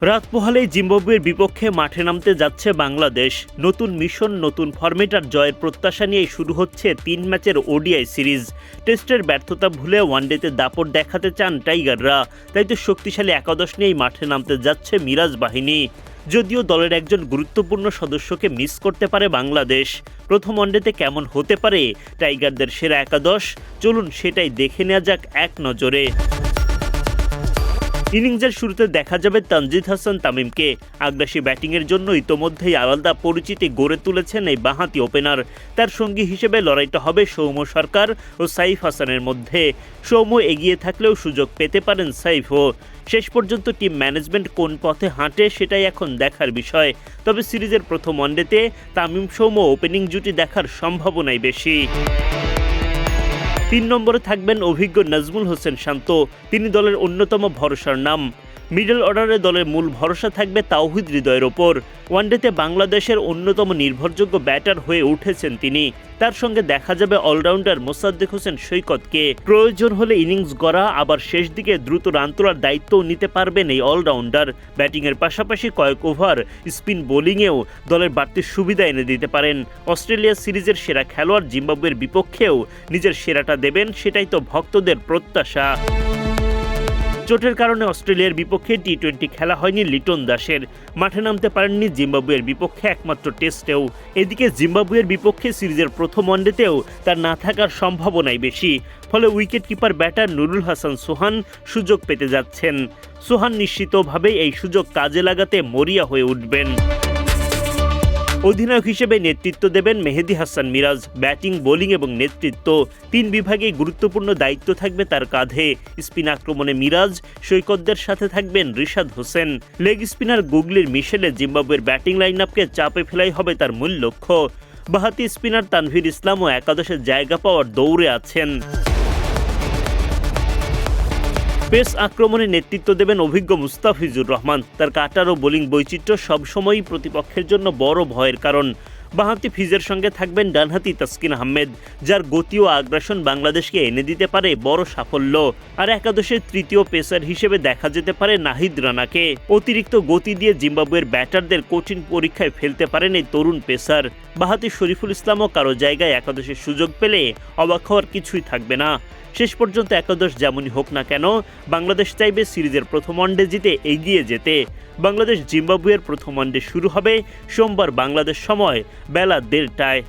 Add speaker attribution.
Speaker 1: রাত পোহালেই জিম্বাবুয়ের বিপক্ষে মাঠে নামতে যাচ্ছে বাংলাদেশ। নতুন মিশন, নতুন ফরম্যাট আর জয়ের প্রত্যাশা নিয়েই শুরু হচ্ছে 3 ম্যাচের ওডিআই সিরিজ। টেস্টের ব্যর্থতা ভুলে ওয়ানডেতে দাপট দেখাতে চান টাইগাররা, তাই তো শক্তিশালী একাদশ নিয়েই মাঠে নামতে যাচ্ছে মিরাজ বাহিনী। যদিও দলের একজন গুরুত্বপূর্ণ সদস্যকে মিস করতে পারে বাংলাদেশ। প্রথম ওয়ানডেতে কেমন হতে পারে টাইগারদের সেরা একাদশ, চলুন সেটাই দেখে নেওয়া যাক এক নজরে। ইনিংসের শুরুতে দেখা যাবে তানজিদ হাসান তামিমকে। আগ্রাসী ব্যাটিংয়ের জন্য ইতোমধ্যেই আলাদা পরিচিতি গড়ে তুলেছেন এই বাঁহাতি ওপেনার। তার সঙ্গী হিসেবে লড়াইটা হবে সৌম্য সরকার ও সাইফ হাসানের মধ্যে। সৌম্য এগিয়ে থাকলেও সুযোগ পেতে পারেন সাইফও। শেষ পর্যন্ত টিম ম্যানেজমেন্ট কোন পথে হাঁটে সেটাই এখন দেখার বিষয়। তবে সিরিজের প্রথম ওয়ানডেতে তামিম সৌম্য ওপেনিং জুটি দেখার সম্ভাবনাই বেশি। 3 নম্বরে থাকবেন অভিজ্ঞ নাজমুল হোসেন শান্ত। তিনি দলের অন্যতম ভরসার নাম। মিডল অর্ডারে দলের মূল ভরসা থাকবে তাওহিদ হৃদয়ের ওপর। ওয়ানডেতে বাংলাদেশের অন্যতম নির্ভরযোগ্য ব্যাটার হয়ে উঠেছেন তিনি। তার সঙ্গে দেখা যাবে অলরাউন্ডার মোসাদ্দেক হোসেন সৈকতকে। প্রয়োজন হলে ইনিংস গড়া, আবার শেষ দিকে দ্রুত রান তোলার দায়িত্বও নিতে পারবেন এই অলরাউন্ডার। ব্যাটিংয়ের পাশাপাশি কয়েক ওভার স্পিন বোলিংয়েও দলের বাড়তি সুবিধা এনে দিতে পারেন। অস্ট্রেলিয়া সিরিজের সেরা খেলোয়াড় জিম্বাবুয়ের বিপক্ষেও নিজের সেরাটা দেবেন, সেটাই তো ভক্তদের প্রত্যাশা। চোটের কারণে অস্ট্রেলিয়ার বিপক্ষে টি-20 খেলা হয়নি লিটন দাসের। মাঠে নামতে পারেননি জিম্বাবুয়ের বিপক্ষে একমাত্র টেস্টেও। এদিকে জিম্বাবুয়ের বিপক্ষে সিরিজের প্রথম ওয়ানডেতেও তার না থাকার সম্ভাবনাই বেশি। ফলে wicket keeper batter Nurul Hasan Sohan সুযোগ পেতে যাচ্ছেন। সোহান নিশ্চিতভাবেই এই সুযোগ কাজে লাগাতে মরিয়া হয়ে উঠবেন। অধিনায়ক হিসেবে নেতৃত্ব দেবেন মেহেদী হাসান মিরাজ। ব্যাটিং, বোলিং এবং নেতৃত্ব 3 বিভাগে গুরুত্বপূর্ণ দায়িত্ব থাকবে তার কাঁধে। স্পিন আক্রমণে মিরাজ, সৈকতদের সাথে থাকবেন রিশাদ হোসেন। লেগ স্পিনার গুগলির মিশেলে জিম্বাবুয়ের ব্যাটিং লাইনআপকে চাপে ফেলাই হবে তার মূল লক্ষ্য। বাঁহাতি স্পিনার তানভীর ইসলামও একাদশে জায়গা পাওয়ার দৌড়ে আছেন। পেস আক্রমণে নেতৃত্ব দেবেন অভিজ্ঞ মুস্তাফিজুর রহমান। তার কাটার ও বোলিং বৈচিত্র্য সবসময়ই প্রতিপক্ষের জন্য বড় ভয়ের কারণ। বাঁহাতি ফিজের সঙ্গে থাকবেন ডানহাতি তাসকিন আহমেদ, যার গতি ও আগ্রাসন বাংলাদেশকে এনে দিতে পারে বড় সাফল্য। আর একাদশের তৃতীয় পেসার হিসেবে দেখা যেতে পারে নাহিদ রানাকে। অতিরিক্ত গতি দিয়ে জিম্বাবুয়ের ব্যাটারদের কঠিন পরীক্ষায় ফেলতে পারেন এই তরুণ পেসার। বাঁহাতি শরীফুল ইসলামও কারো জায়গায় একাদশের সুযোগ পেলে অবাক হওয়ার কিছুই থাকবে না। শেষ পর্যন্ত একাদশ যেমনই হোক না কেন, বাংলাদেশ চাইবে সিরিজের প্রথম ওয়ানডে জিতে এগিয়ে যেতে। বাংলাদেশ জিম্বাবুয়ের প্রথম ওয়ানডে শুরু হবে সোমবার বাংলাদেশ সময় বেলা 1:30টায়।